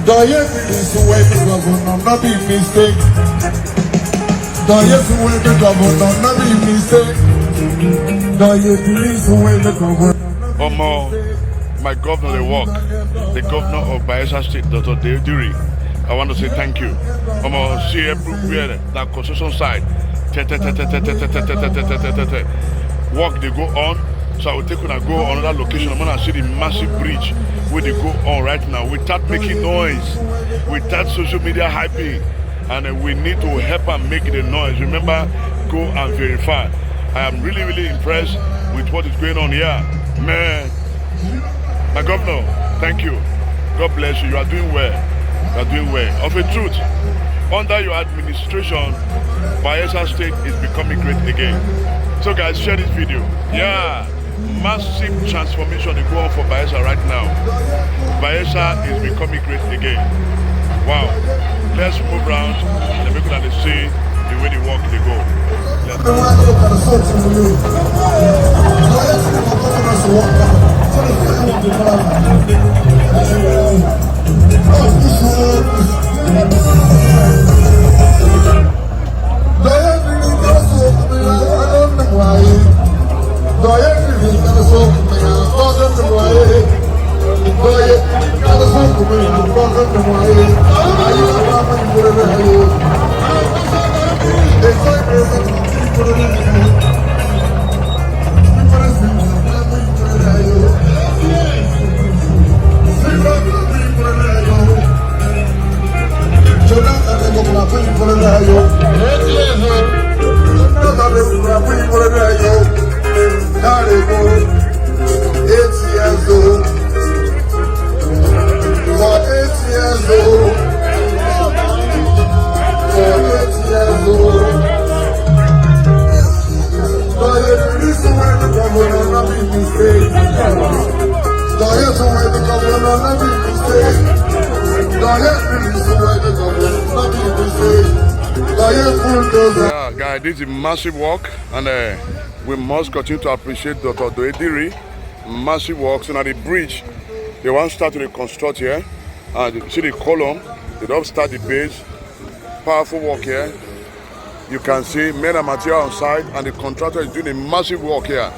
Douye is the way the governor, not be mistake. Douye is the way the governor, not be mistake. Douye is the way the governor. My governor, they work. The governor of BAYELSA State, Dr. Diri. I want to say thank you. See everywhere that construction site. Work they go on. So I will take when I go on another location. I'm gonna see the massive bridge where they go on right now. Without making noise, without social media hyping, and we need to help and make the noise. Remember, go and verify. I am really, really impressed with what is going on here, man. My governor, thank you. God bless you. You are doing well. You are doing well. Of a truth, under your administration, BAYELSA State is becoming great again. So guys, share this video. Yeah, massive transformation is going on for BAYELSA right now. BAYELSA is becoming great again. Wow. Let's move around and make sure they see the way they walk, they go. Yeah, guys, this is massive work, and we must continue to appreciate Dr. Diri. Massive work. So now the bridge, they want to start to reconstruct here, and you see the column. They don't start the base. Powerful work here. You can see men and material on site, and the contractor is doing a massive work here.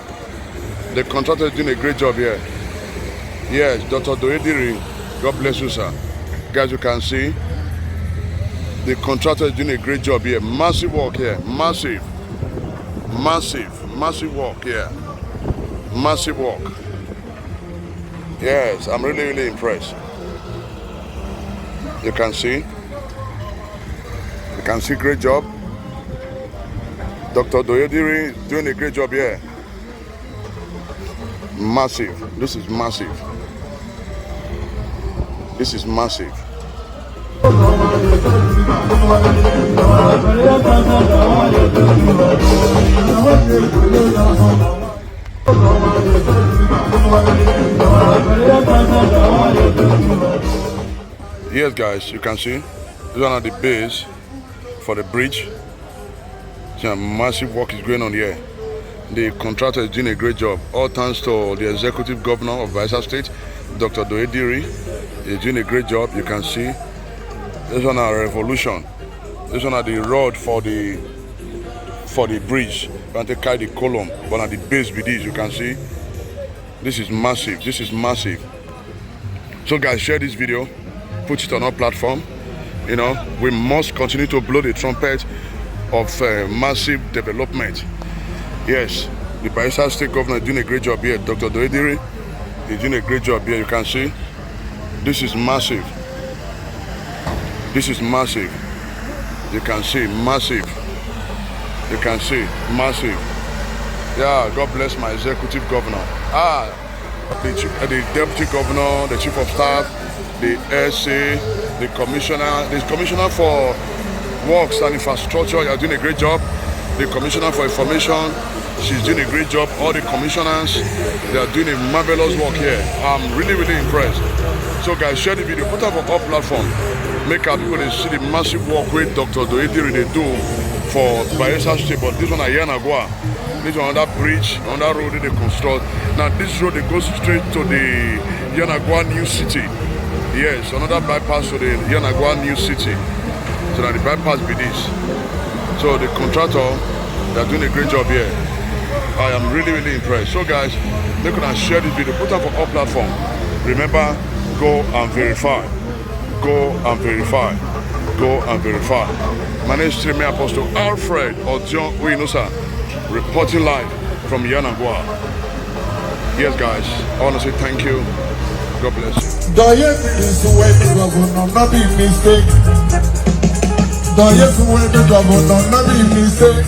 The contractor is doing a great job here. Yes, Dr. Diri, God bless you, sir. Guys, you can see the contractor is doing a great job here. Massive work here. Massive work here. Massive work. Yes, I'm really, really impressed. You can see great job. Dr. Diri is doing a great job here. Massive. This is massive. This is massive. Yes, guys, you can see these are the base for the bridge. So massive work is going on here. The contractor is doing a great job. All thanks to the executive governor of BAYELSA State, Dr. Diri. He's doing a great job. You can see this one a revolution. This one are the road for the bridge. You want to carry the column, but at the base with this, you can see this is massive. This is massive. So guys, share this video, put it on our platform. You know, we must continue to blow the trumpet of massive development. Yes, the BAYELSA State governor is doing a great job here. Dr. Diri is doing a great job here. You can see this is massive. This is massive. You can see massive. You can see massive. Yeah, God bless my executive governor. The deputy governor, the chief of staff, the SA, the commissioner for works and infrastructure. You're doing a great job. The commissioner for information, she's doing a great job. All the commissioners, they are doing a marvelous work here. I'm really, really impressed. So guys, share the video, put it up on our platform. Make our people see the massive work with Dr. Diri they do for BAYELSA State. But this one at Yanagua, this one on that bridge, on that road they construct. Now this road they go straight to the Yanagua new city. Yes, another bypass to the Yanagwa new city. So that the bypass be this. So the contractor, they're doing a great job here. I am really, really impressed. So guys, make sure to share this video, put it for all platforms. Remember, go and verify. Go and verify. Go and verify. My name is Treme Apostle Alfred Odion Uyinosa, reporting live from Yanagwa. Yes guys, I want to say thank you. God bless you. Douye is the way the governor, not be mistake. Douye is the way the governor, not be mistake.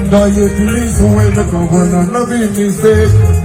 Douye is the way the governor, not be mistake.